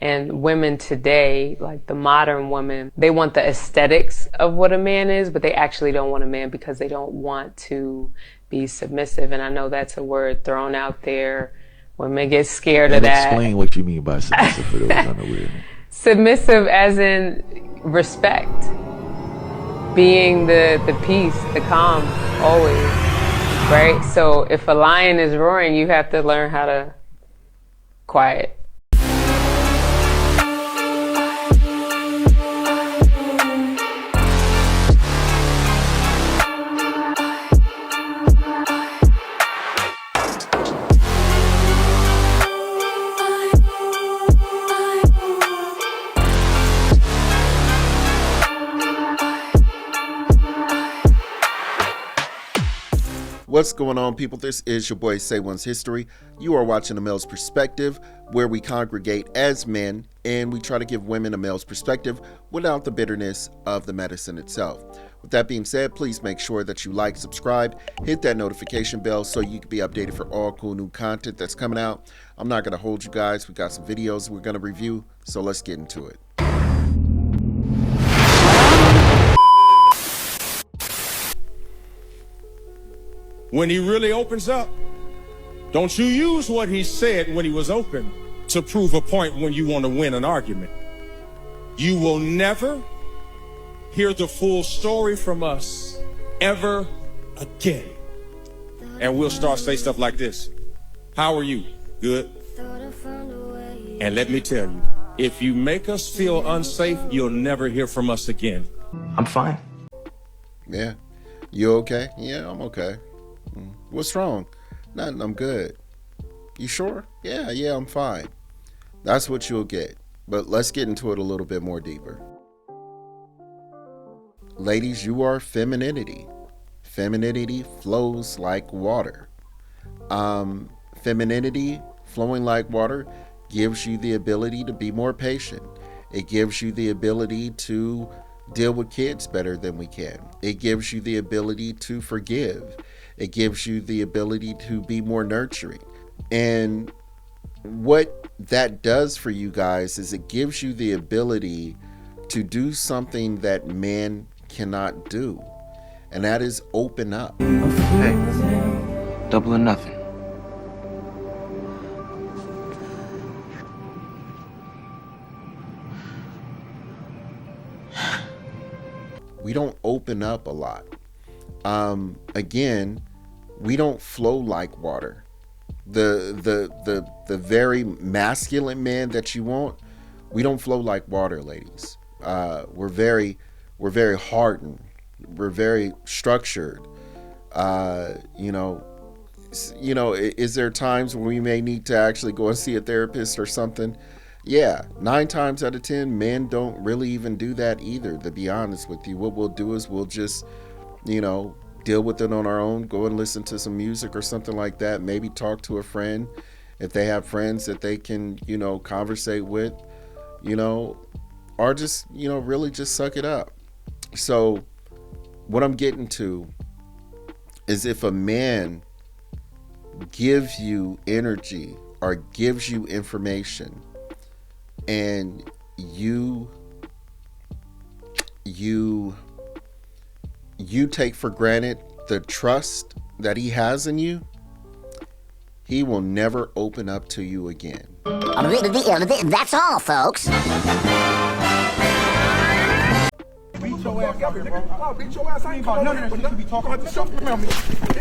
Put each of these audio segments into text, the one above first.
And women today, like the modern women, they want the aesthetics of what a man is, but they actually don't want a man because they don't want to be submissive. And I know that's a word thrown out there. Women get scared of that. Explain what you mean by submissive for those unaware. Submissive as in respect. Being the peace, the calm, always, right? So if a lion is roaring, you have to learn how to quiet. What's going on, people? This is your boy Say One's History. You are watching A Male's Perspective, where we congregate as men and we try to give women a male's perspective without the bitterness of the medicine itself. With that being said, please make sure that you like, subscribe, hit that notification bell so you can be updated for all cool new content that's coming out. I'm not going to hold you guys. We got some videos we're going to review, so let's get into it. When he really opens up, don't you use what he said when he was open to prove a point when you want to win an argument. You will never hear the full story from us ever again. And we'll start to say stuff like this. How are you? Good. And let me tell you, if you make us feel unsafe, you'll never hear from us again. I'm fine. Yeah. You okay? Yeah, I'm okay. What's wrong? Nothing, I'm good. You sure? Yeah, I'm fine. That's what you'll get. But let's get into it a little bit more deeper. Ladies, you are femininity. Femininity flows like water. Femininity flowing like water gives you the ability to be more patient. It gives you the ability to deal with kids better than we can. It gives you the ability to forgive. It gives you the ability to be more nurturing. And what that does for you guys is it gives you the ability to do something that men cannot do. And that is open up. Hey, double or nothing. We don't open up a lot. Again, we don't flow like water. The very masculine man that you want, we don't flow like water, ladies. We're very hardened. We're very structured. Is there times when we may need to actually go and see a therapist or something? Yeah, 9 times out of 10, men don't really even do that either, to be honest with you. What we'll do is we'll just, deal with it on our own, go and listen to some music or something like that, maybe talk to a friend if they have friends that they can, conversate with, or just, really just suck it up. So what I'm getting to is if a man gives you energy or gives you information and you take for granted the trust that he has in you, he will never open up to you again. That's all, folks.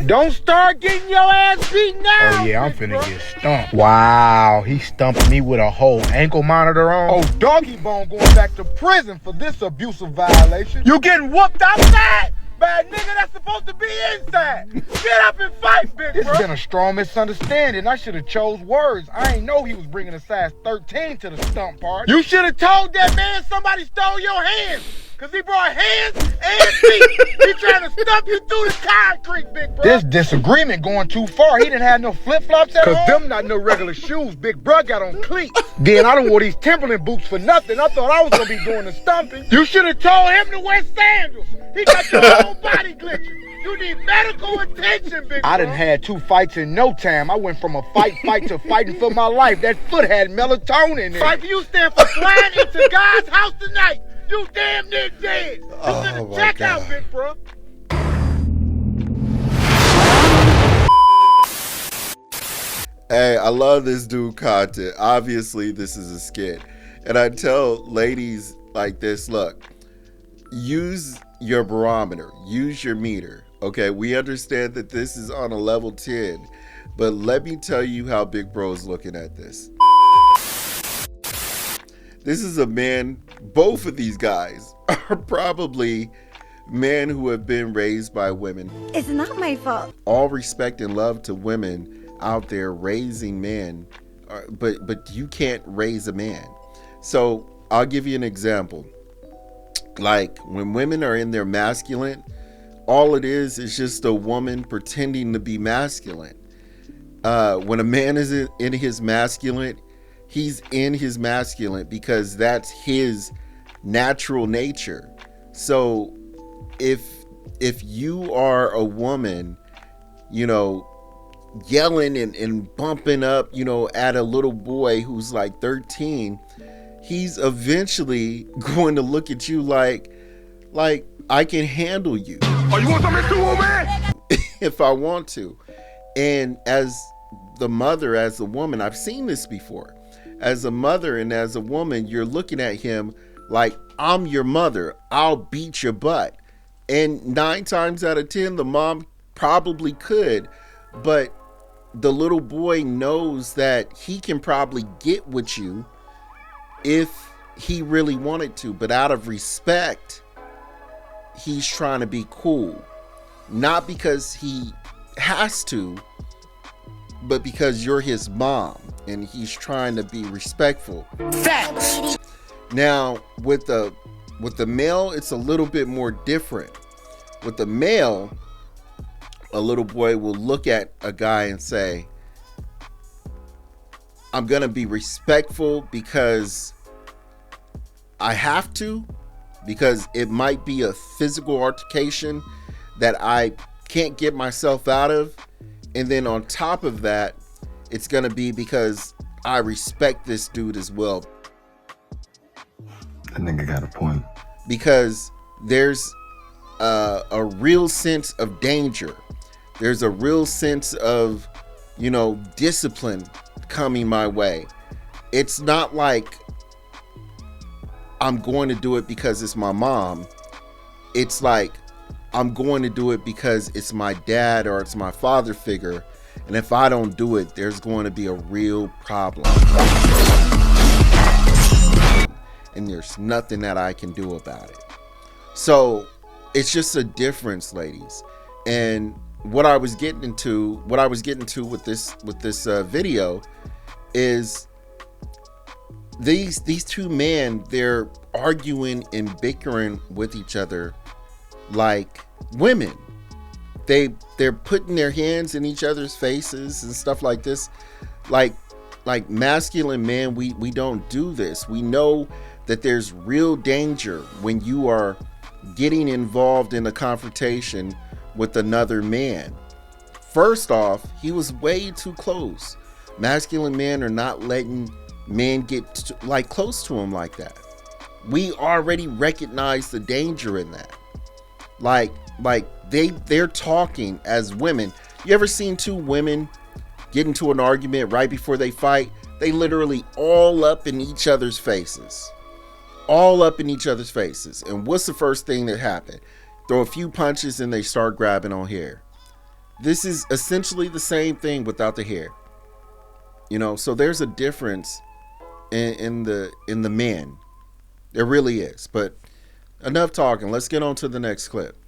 Don't start getting your ass beat now. Oh yeah, I'm finna get stumped. Wow, he stumped me with a whole ankle monitor on. Oh, doggy bone going back to prison for this abusive violation. You getting whooped outside? Bad nigga that's supposed to be inside. Get up and fight, big bro. It's been a strong misunderstanding. I should have chose words. I ain't know he was bringing a size 13 to the stump party. You should have told that man somebody stole your hands. Cause he brought hands and feet. He trying to stump you through the concrete, big bro. This disagreement going too far. He didn't have no flip-flops at all. Cause them not no regular shoes. Big bro got on cleats. Then I done wore these Timberland boots for nothing. I thought I was gonna be doing the stumping. You should have told him to wear sandals. He got your whole body glitching. You need medical attention, big I bro. done had 2 fights in no time. I went from a fight to fighting for my life. That foot had melatonin in it. Fight for you stand for flying into God's house tonight. You damn near dead. You finna check out, big bro. Hey, I love this dude content. Obviously, this is a skit. And I tell ladies like this, look, use your barometer, use your meter. Okay, we understand that this is on a level 10, but let me tell you how Big Bro is looking at this. This is a man, both of these guys are probably men who have been raised by women. It's not my fault. All respect and love to women out there raising men, but you can't raise a man. So I'll give you an example. Like when women are in their masculine, all it is just a woman pretending to be masculine. When a man is in his masculine, he's in his masculine because that's his natural nature. So if you are a woman, you know, yelling and bumping up, you know, at a little boy who's like 13, he's eventually going to look at you like I can handle you. Oh, you want something too, old man? If I want to. And as the mother, as the woman, I've seen this before. As a mother and as a woman, you're looking at him like, I'm your mother, I'll beat your butt. And 9 times out of 10, the mom probably could, but the little boy knows that he can probably get with you if he really wanted to, but out of respect, he's trying to be cool. Not because he has to, but because you're his mom and he's trying to be respectful. Facts. Now, with the male, it's a little bit more different. With the male, a little boy will look at a guy and say, I'm going to be respectful because I have to, because it might be a physical altercation that I can't get myself out of. And then on top of that, it's going to be because I respect this dude as well. That nigga got a point. Because there's a real sense of danger. There's a real sense of, you know, discipline coming my way. It's not like I'm going to do it because it's my mom. It's like I'm going to do it because it's my dad or it's my father figure. And if I don't do it, there's going to be a real problem. And there's nothing that I can do about it. So it's just a difference, ladies. And what I was getting into with this video is these two men, they're arguing and bickering with each other like women. They're putting their hands in each other's faces and stuff like this. Like masculine men, we don't do this. We know that there's real danger when you are getting involved in a confrontation with another man. First off, he was way too close. Masculine men are not letting men get close to him like that. We already recognize the danger in that. Like they're talking as women. You ever seen two women get into an argument right before they fight? They literally all up in each other's faces. All up in each other's faces. And what's the first thing that happened? Throw a few punches and they start grabbing on hair. This is essentially the same thing without the hair. You know, so there's a difference in the men. There really is. But enough talking. Let's get on to the next clip.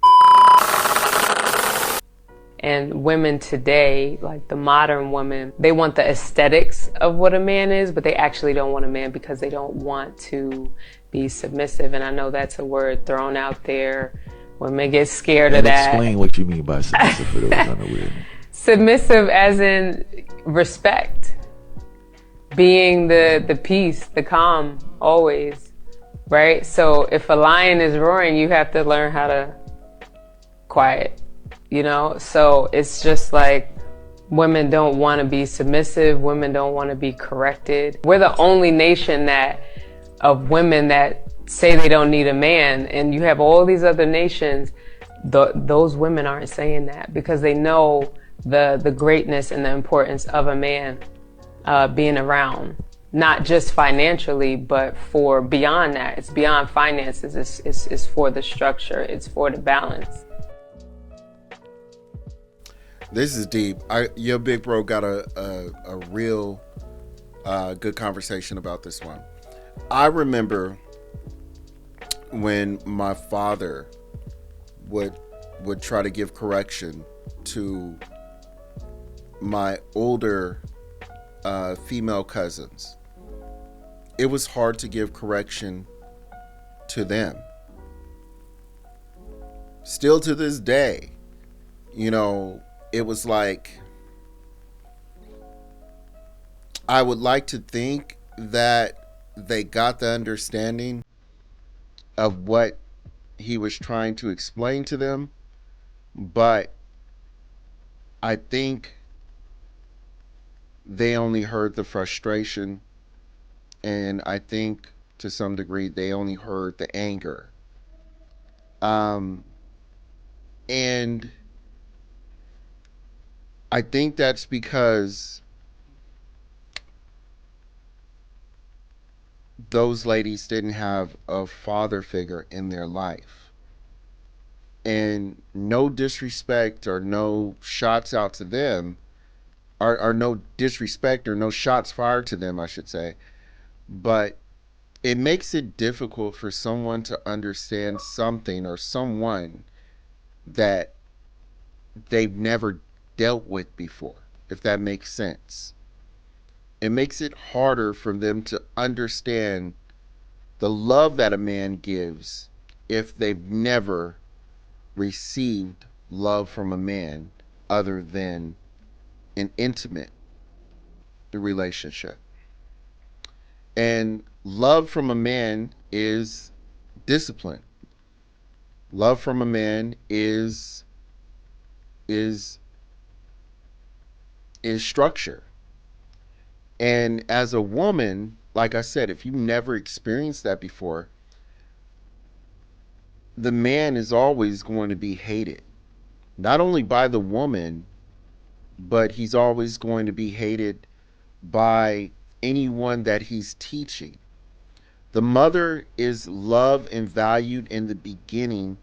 And women today, like the modern women, they want the aesthetics of what a man is, but they actually don't want a man because they don't want to be submissive. And I know that's a word thrown out there. Women get scared of that. Explain what you mean by submissive for those unaware. Submissive as in respect. Being the peace, the calm, always, right? So if a lion is roaring, you have to learn how to quiet you know? So it's just like women don't want to be submissive. Women don't want to be corrected. We're the only nation of women that say they don't need a man. And you have all these other nations, those women aren't saying that because they know the greatness and the importance of a man being around. Not just financially, but for beyond that. It's beyond finances. It's for the structure. It's for the balance. This is deep. Your big bro got a real good conversation about this one. I remember when my father would try to give correction to my older female cousins. It was hard to give correction to them. Still to this day, you know, it was like, I would like to think that they got the understanding of what he was trying to explain to them, but I think they only heard the frustration, and I think to some degree they only heard the anger. And I think that's because those ladies didn't have a father figure in their life. And no disrespect or no shots out to them, or no disrespect or no shots fired to them, I should say. But it makes it difficult for someone to understand something or someone that they've never dealt with before, if that makes sense. It makes it harder for them to understand the love that a man gives if they've never received love from a man other than an intimate relationship. And love from a man is discipline. Love from a man is structure. And as a woman, like I said, if you never experienced that before, the man is always going to be hated. Not only by the woman, but he's always going to be hated by anyone that he's teaching. The mother is loved and valued in the beginning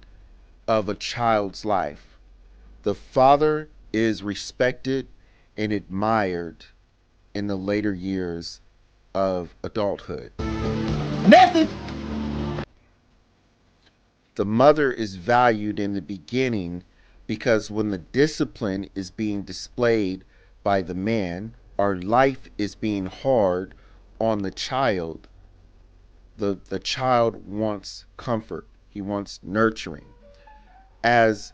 of a child's life. The father is respected and admired in the later years of adulthood. Nothing. The mother is valued in the beginning because when the discipline is being displayed by the man, or life is being hard on the child, the child wants comfort. He wants nurturing. As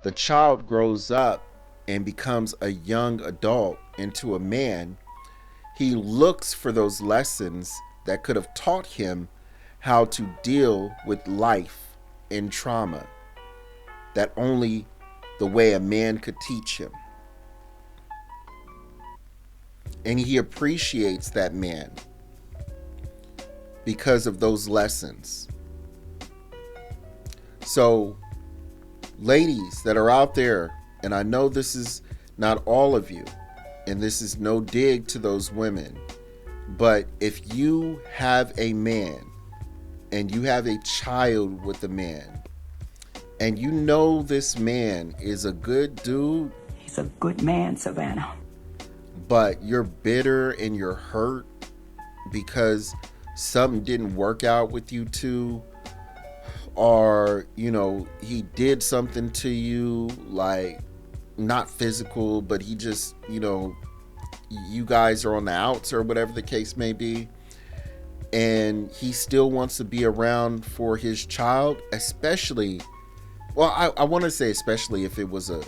the child grows up and becomes a young adult into a man, he looks for those lessons that could have taught him how to deal with life and trauma that only the way a man could teach him. And he appreciates that man because of those lessons. So, ladies that are out there, and I know this is not all of you, and this is no dig to those women, but if you have a man and you have a child with a man, and you know this man is a good dude, he's a good man, Savannah, but you're bitter and you're hurt because something didn't work out with you two, or you know, he did something to you, like not physical, but he just, you know, you guys are on the outs or whatever the case may be, and he still wants to be around for his child, especially, well, I want to say especially if it was a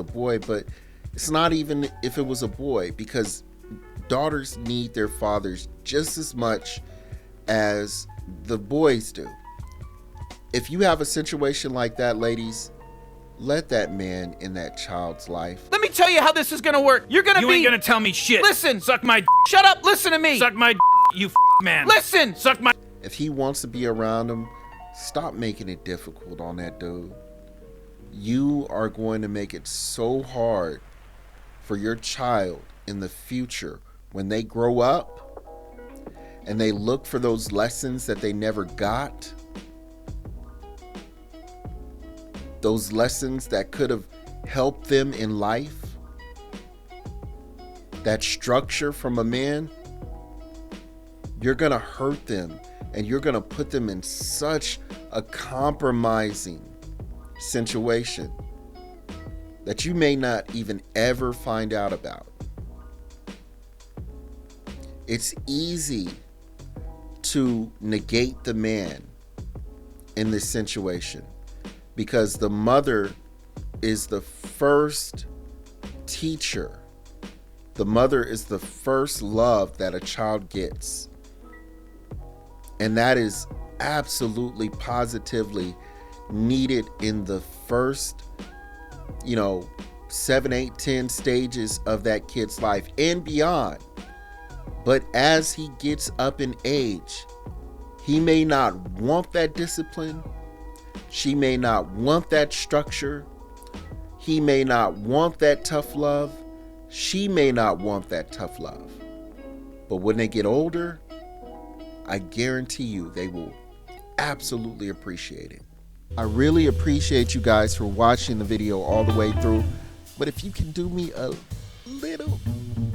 boy, but it's not even if it was a boy, because daughters need their fathers just as much as the boys do. If you have a situation like that, ladies, let that man in that child's life. Let me tell you how this is gonna work. You ain't gonna tell me shit. Listen. Suck my Shut up. Listen to me. Suck my you man. Listen. Suck my. If he wants to be around him, stop making it difficult on that dude. You are going to make it so hard for your child in the future when they grow up and they look for those lessons that they never got. Those lessons that could have helped them in life. That structure from a man. You're going to hurt them and you're going to put them in such a compromising situation that you may not even ever find out about. It's easy to negate the man in this situation because the mother is the first teacher. The mother is the first love that a child gets. And that is absolutely positively needed in the first, 7, 8, 10 stages of that kid's life and beyond. But as he gets up in age, he may not want that discipline. She may not want that structure. He may not want that tough love. She may not want that tough love. But when they get older, I guarantee you they will absolutely appreciate it. I really appreciate you guys for watching the video all the way through. But if you can do me a little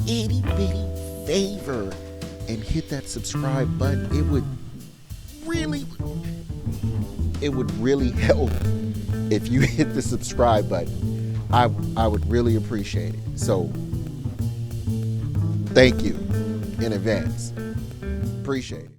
itty bitty favor and hit that subscribe button, it would really help if you hit the subscribe button. I would really appreciate it. So thank you in advance. Appreciate it.